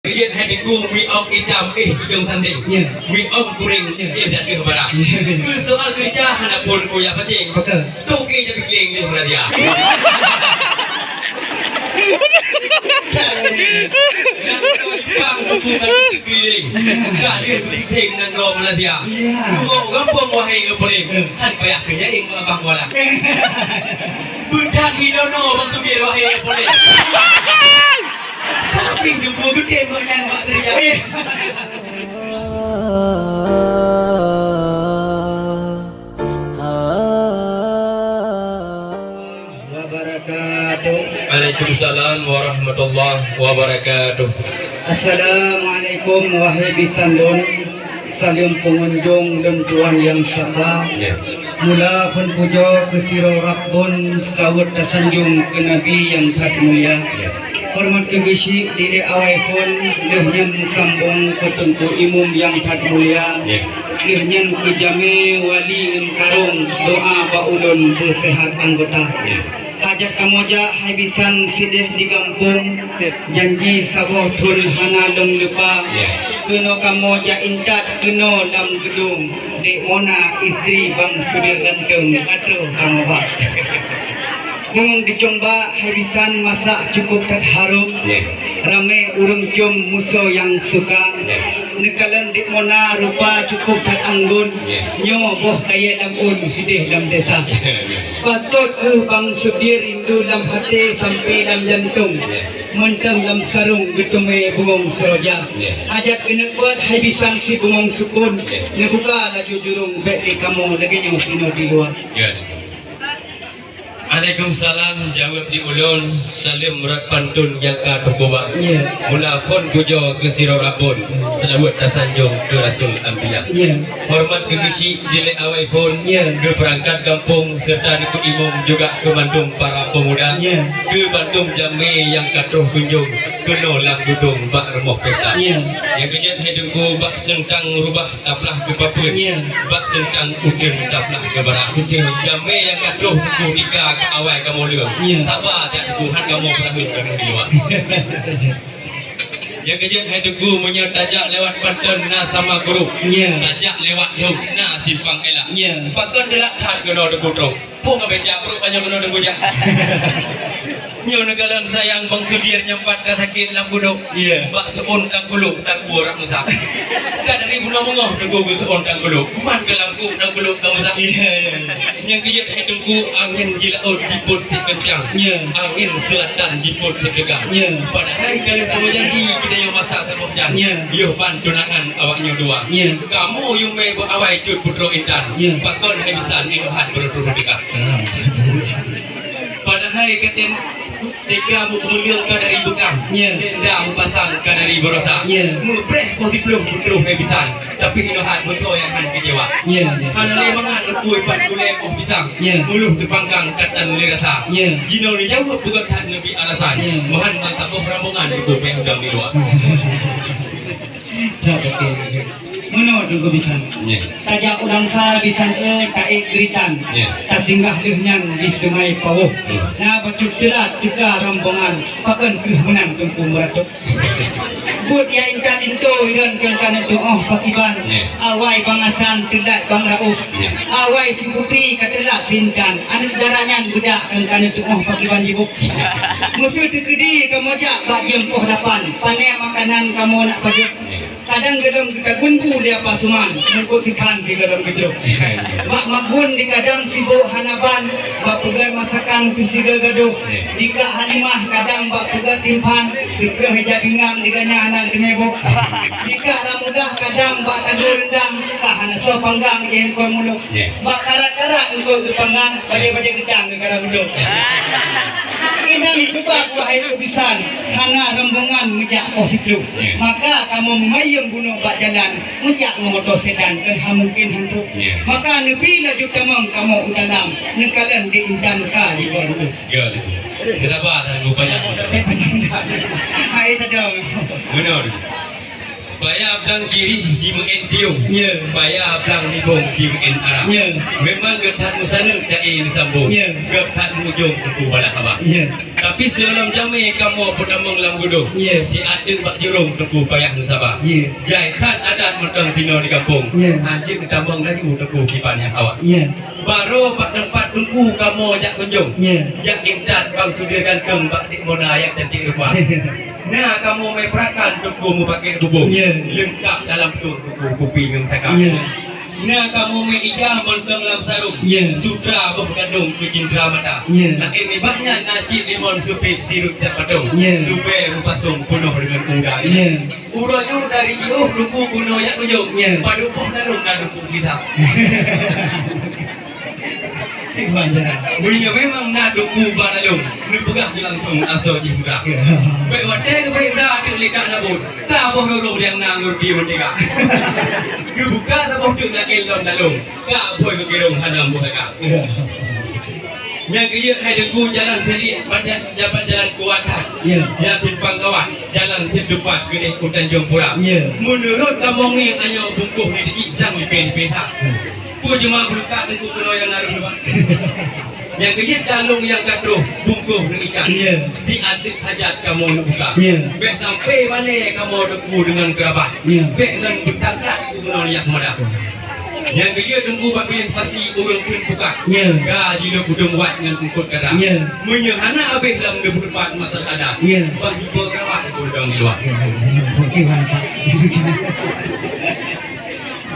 Kemudian hatiku mi om hitam hujung tanding mi om kuring dah ke barat ke soal kerja hana pun ku ya penting Betul. toki jadi kling ni dia yang tu bang bukan kling enggak dia bikin nang rom lah dia lu gampang wahai pening han payah kerja ing abang bola budak hidono bang sudir wahai pening tapi dia gede macam buat kerja. Wabarakatuh. Waalaikumsalam warahmatullahi wabarakatuh. Assalamualaikum wahai bisandun, salim pengunjung dan tuan yang sabar. Mula pun puja ke siro Rabbun sawut tasanjung ke Nabi yang tak mulia. Hormat ke bisi diri awai pun lehnya sambung ke tengku imum yang tak mulia. Lehnya ke jami wali karung doa baulun bersehat anggota. Hajat kamoja habisan sideh di kampung janji saboh tun hana long lupa keno kamoja intat keno lam gedung dek mona istri bang sudir ganteng atau kamoba Mung dicomba habisan masak cukup terharum rame urung jom musuh yang suka nekalan di mona rupa cukup tak anggun nyo boh kaya lamun hidih lam desa patut ke bang sudir rindu lam hati sampai lam jantung mentang lam sarung getume bungong seroja hajat kena buat habisan si bungong sukun nebuka laju jurung bek kamu lagi nyo sino di luar. Waalaikumsalam jawab di ulun salim murat pantun yang ka tukuba mula fon pujo ke siro Rabbun selawat tasanjung ke Rasul Anbiya hormat ke bisi dile awai fon ke perangkat kampung serta niku imum juga ke Bandung para pemuda ke Bandung jami yang katruh kunjung ke nolam dudung bak remoh pesta yang kejat hidungku bak sentang rubah taplah ke papun bak sentang udin taplah ke barat jami yang katruh ku nikah awal kamu lihat, tabah tak Tuhan kamu perahu dengan dia. Yang kejut hai tugu menyertajak lewat pantun na sama guru, tajak lewat duk na simpang elak. Pakon delak hat kena deku truk, pun ngebecak perut banyak kena deku jak. Nyo negalan sayang bang sudir nyempat ka sakit lam buduk. Bak seon tang kuluk tak burak musak. Ka dari bulan mengoh deku ke seon tang kuluk. Man ke lampu tang kuluk tang musak. Yang kejut hai tugu angin jilaut diput si kencang. Angin selatan diput si degang. Padahal kalau kamu janji kita yang masak sebuah jan. Yo pan tunangan awaknya dua. Kamu yung may awai cut putro intan. Pakon habisan inuhan berurut dekat. Padahal katen tega mu mulia ka dari bekam tenda mu pasang ka dari berosa mu preh ko diplom putro habisan tapi inuhan betul yang han kecewa kana le mangan kuy pat gule ko pisang muluh dipanggang katan lirata jino ni jawab bukan han lebih alasan mahan mantap rombongan itu pe udang di luar Mano dugo bisan. Tajak udang sa bisan taik geritan. Tak singgah lehnyang di sungai Pawuh. Na bacut telat juga rombongan pakan kerih menang tungku meratuk. Bud ya intan into iran kan kana doa pakiban. Awai bangasan telat bang rauk. Awai si putri katelak sintan. Anu daranyan budak kan kana doa pakiban jibuk. Musuh tekedi kamu jak bak jempoh dapan. Panai makanan kamu nak pajuk. Kadang gedung kita gunbu dia pasuman mengkut sikan di dalam gedung mak magun di kadang sibuk hanaban bak pegai masakan pisiga gaduh dika halimah kadang bak pegai timpan dika hijab bingang diganya anak demebok dika ramudah kadang bak tagur rendang kah hana so panggang yang kau muluk bak karak-karak engkau ke panggang bajai-bajai gedang ke kadang gedung inang sebab wahai kebisan hana rombongan mejak positlu maka kamu memayang bunuh bak jalan mejak ngomotor sedan dan mungkin hantu maka nebi laju tamang kamu udalam nekalan di intan ka di baru kenapa ada rupanya hai tadong benar Bayar belang kiri jima entiung. Ya. Bayar belang libung jima en arah. Ya. Memang getat musana cai disambung. Ya. Getat mujung aku bala khabar. Ya. Tapi sebelum jami kamu perdamang lam gudung. Ya. Si adil bak jurung teku payah sabar. Ya. Jaitan adat mentang sino di kampung. Ya. Anjing damang lagi teku kipan yang awak. Ya. Baru pak tempat tunggu kamu jak kunjung. Ya. Jak imdat bang sudirkan keng bak dik mona yang cantik rupa. Nah kamu mai perakan tuku mu pakai bubuk. Ya. Lengkap dalam tuku kupi dengan saka. Ya. Nah kamu mai ijah menteng lam sarung. Ya. Sutra berkandung ke cindera mata. Ya. Nak ini banyak nasi limon supit sirup cap patung. Ya. Dupe rupasung penuh dengan udang. Ya. Uroju dari jauh duku kuno yak kunjung. Ya. Padupuh dalung dan duku kita. Kebanjaran. Bunyi memang nak duku badalung. Nupegah langsung aso jihura. Baik wadai keperintah tu lekat nabut. Ka boh dulu yang nangur di merdeka. Dibuka taboh tu nak elon dalung. Ka boy kegirung hanam buhaka. Yang kaya hai dengku jalan pilih badan jabat jalan kuatan. Ya. Yang timpang kawan jalan hidupat gede ku Tanjung Pura. Ya. Menurut kamu ni anyo bungkuh ni diizang di pen-pentak. Ku cuma belukat dengku kena yang naruh lebat. Yang kaya dalung yang kadruh bungkuh dengan ikan. Ya. Si adik hajat kamu nak buka. Ya. Bek sampai mana kamu dengku dengan kerabat. Ya. Bek dengan bertangkat ku kena lihat madah. Yang kaya dengku bak pilih pasti orang pun buka. Ya. Gaji nak kudung buat dengan tungkut kadang. Ya. Menyehana habis dalam berdebat masalah ada. Ya. Bagi berkawat aku dong di luar. Okey, mantap.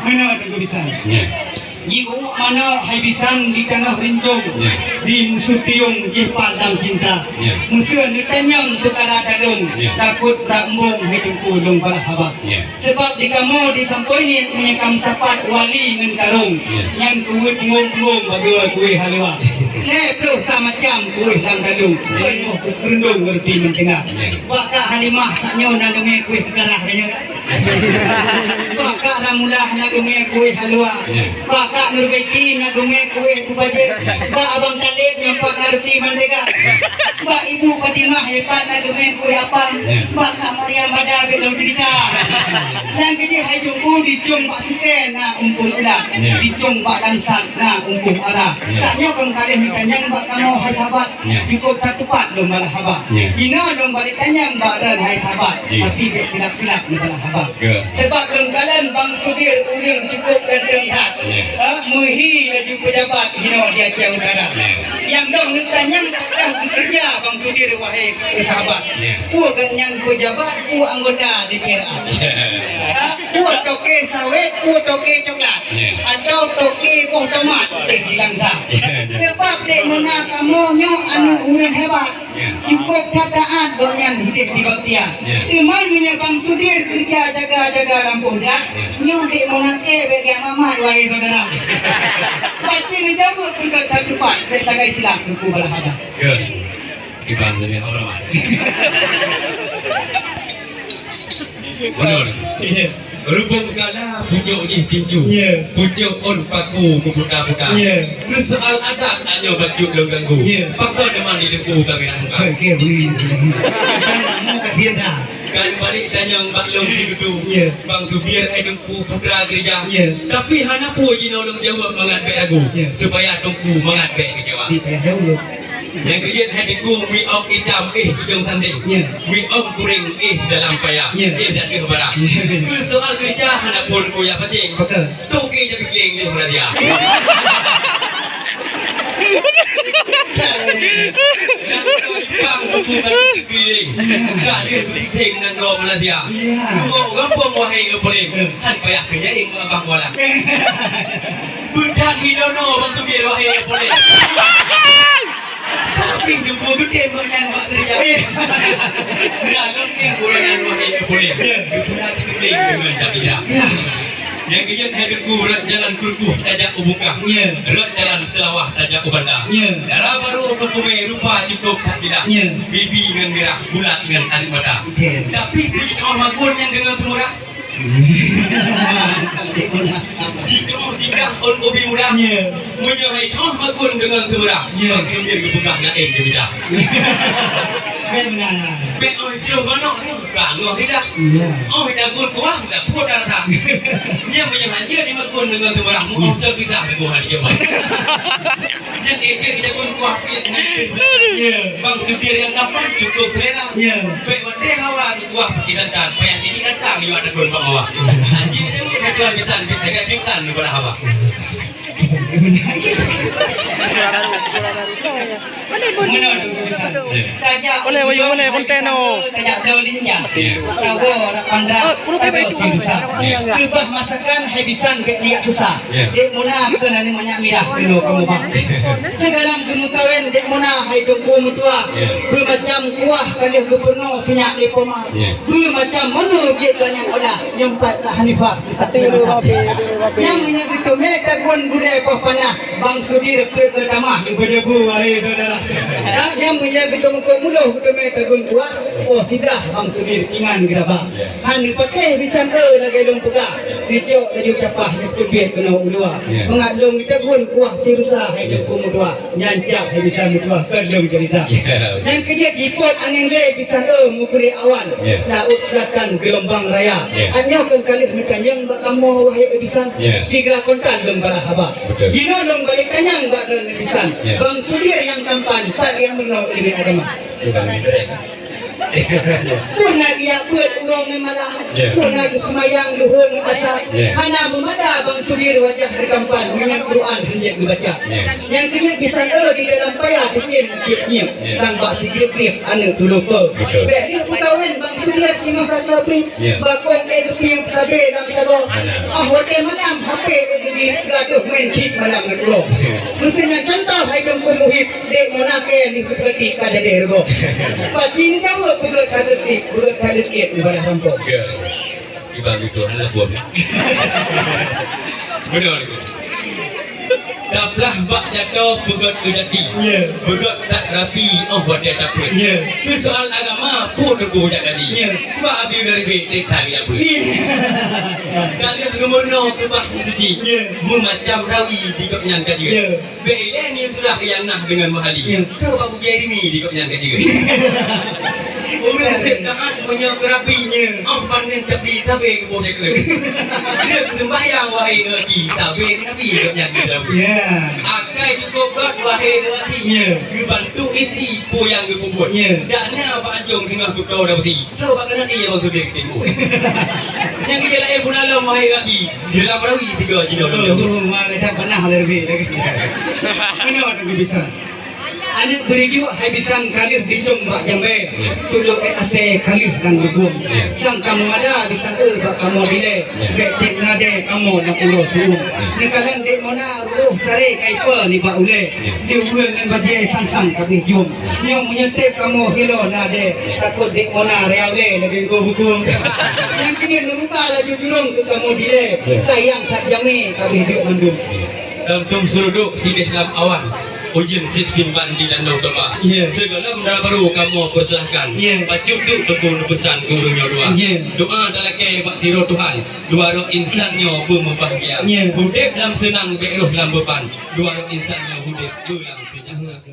Mana tu bisa? Ya. Jika mana haibisan di tanah rincung, Ya. di musuh tiung di padang cinta. Ya. Musuh ditanyang perkara dalung, Ya. takut rambung hidupku dong balah habak. Ya. Sebab di kamu di sampoi ni menyekam sapat wali ngan karung, Ya. yang kuwit ngong-ngong bagi kuih halwa. Leplo sama macam kuih lam dalung, penuh kerendung ngerti mentengah. Ya. Baka Halimah saknyo na dumi kuih kegarah kanyo. Baka Ramulah na dumi kuih halwa. Ya. Baka Nurbaiti na dumi kuih kubaje. Ba Abang Talib nyampak ngerti mentega. Ba Ibu Fatimah hebat na dumi kuih apa. Ya. Baka Maryam Bada belum cerita. Yang kecil hai jumpu di jung Pak Siten na umpun ulah. Ya. Di jung Pak Dansat na umpun arah. Ya. Saknyo kang kalih tanyang bak kamu hai sahabat. Ya. Ikut tak tepat dong malah habak. Ya. Jina dong balik tanyang bak dan hai sahabat. Ya. Tapi bet silap-silap ni malah habak. Ke. Sebab lengkalan bang Sudir urang cukup dan tenghat. Ya. Muhi laju pejabat hino di Aceh Utara. Ya. Yang dong ni tanyang dah bekerja bang Sudir wahai sahabat. Ya. Pu kenyang pejabat, pu anggota DPRA. Pu toke sawit, pu toke coklat. Ya. Atau toke buah tomat hilang sah. Ya. Sebab dek mana kamu nyo anak urang hebat. Ya. Cukup taat donyan hidup di baktia. Ya. Iman punya bang Sudir kerja jaga-jaga lampu dah. Ya. Nyo dek mana ke bagi mamat wahai saudara. Pasti ni jawab juga tak cepat. Dek sagai silap buku balah habang. Ke. Iban jadi orang. Benar. Rupung kala pucuk ni tinju. Ya. Pucuk on paku kuputa-puta. Ya. Ke soal adat hanya bajuk lo ganggu. Ya. Pakau deman di deku kami nak buka. Okey, beri. Kamu kasihan dah. Kan balik tanya Mbak Long si Gudu. Ya. Bang tu biar ai dengku putra gereja. Ya. Tapi hana pu jino long jawab mangat bek lagu. Ya. Supaya dengku mangat bek ke jawab. Di payah dulu. Yang kejut hatiku mi om hitam hujung tanding. Ya. Mi om kuring dalam payah. Ya. Tak ke barang. Ya. Ke soal kerja hana pun ku ya penting. Betul. Toke jadi keling ni dia. Dan kau jepang buku bagi keling. Enggak dia berkeling dan rom dia. Ya. Lu gampang wahai kepoling. Han payah kerja ing abang wala. Budak hidono bang subir wahai kepoling. Tapi dulu gede banyak buat kerja. Dah lagi kurang wahai kepoling. Itu lagi keling dengan tak kira. Yang kejut hidupku rak jalan kurkuh tajak ubuka. Ya. Rak jalan selawah tajak ubanda. Ya. Darah baru untuk pemai rupa cukup tak tidak. Ya. Bibi dengan merah, bulat dengan adik mata. Okey. Tapi puji orang magun yang dengan temurah. Jika jika on obi muda. Ya. Menyahai orang magun dengan temurah. Ya. Kembir kebukah lain kebida. benar. Be oi jero mano ni bango hidak. Iya. Oh hidak gun kuah tak puas dah tak. Nya punya hanja ni makun dengan tu barang mu auto kita be buah dia mas. Nya dia hidak gun kuah Iya. Bang Sudir yang dapat cukup rela. Iya. Be wade hawa kuah pikiran kan. Payah jadi datang yo ada gun bang hawa. Anjing itu betul bisa jaga pikiran ni pada hawa. Boleh, boleh, konteno. Tajak dolinya. Tahu orang pandang. Kebah masakan habisan ke liak susah. Dek muna kena ni banyak mirah kena kamu bang. Segalang kamu kawen dek muna hai dongku mutua. Bermacam kuah kali gubernur senyak di poma. Bermacam mana je kanyang olah nyempat ke Hanifah. Yang menyebut meta gun budaya panah Bang Sudir pertama kepada bu wahai saudara. Yang menyebut muka muluh kita meta gun kuah. Oh sidah Bang Sudir ingan gerabah. Han pakai bisan lagi long pegah. Dicok lagi capah nak tebih kena ulua. Mengadlung kita gun kuah sirusa hai dongku mutua. Nyancap hai bisan mutua kedung cerita. Yang kerja jipot angin le bisan mukuri awan. Laut selatan gelombang raya. Anyo kan kali mereka yang kamu wahai bisan. Tiga kontan dong para haba. Jino dong balik tanyang bak dan bisan. Bang Sudir yang tampan tak yang menolak ini agama. Pun lagi yang buat urang ni malam. Pun lagi semayang luhur asal. Hana memada Bang Sudir wajah berkampan dengan Quran hendak dibaca. Yang kena kisah di dalam payah kecil cip-cip. Tambah sikit krip anu tu lupa. Baik dia putawin Bang Sudir singoh kata pri. Bakon piang sabe dalam sago. Hotel malam HP di gaduh main chip malam nak keluar. Mestinya contoh hai dong muhib dek monake ni ketik kada dergo. Pagi ni jawab betul ketik di bawah rampok. Ibang itu adalah buah. Benar itu. Dablah bak jatuh begot tu jadi. Begot tak rapi buat dia tak boleh. Itu soal agama pun aku jak tadi. Bak abi dari bek tak dia boleh. Kalian gemurno ke bah suci. Macam rawi di kok nyan kaji. Bek ini sudah yanah dengan mahali. Tu babu biar ini di kok nyan kaji. Orang sedang punya kerapinya. Pandang tepi tabe ke boleh ke. Dia sembahyang wahai lagi tabe nabi kok nyan kaji. Akai cukup buat wahai lelaki. Bantu isteri pu yang berbuat. Dana Pak Anjong tengah kutau dapati. Tahu Pak kena dia Bang Sudir tengok. Yang kerja lain pun dalam wahai lelaki. Dalam perawi 3 jino. Mak kata pernah lebih lagi. Mana tu bisa. Anak beri juga habisan kalih dijung bak jambe. Tuluk ase kalih kan bergum. Sang kamu ada bisa bak kamu dile. Bek tek ngade kamu nak urus suruh. Ni kalian dek mona ruh sare kaipa ni bak ule. Dia uang dengan bajai sang-sang kabih jum. Yang menyetep kamu hilo nade. Takut dek mona reale lagi go buku. Yang kini membuka laju jurung tu kamu dile. Sayang tak jame kabih dia mandum. Dalam tum suruduk sidih dalam awan. Ujian simpan di danau Toba. Segala benda baru kamu persilahkan. Pacut duk tepung pesan gurunya dua. Doa dalam ke Pak Siro Tuhan. Dua roh insannya pun membahagia. Hudip dalam senang, beruh dalam beban. Dua roh insannya hudip dalam sejahtera.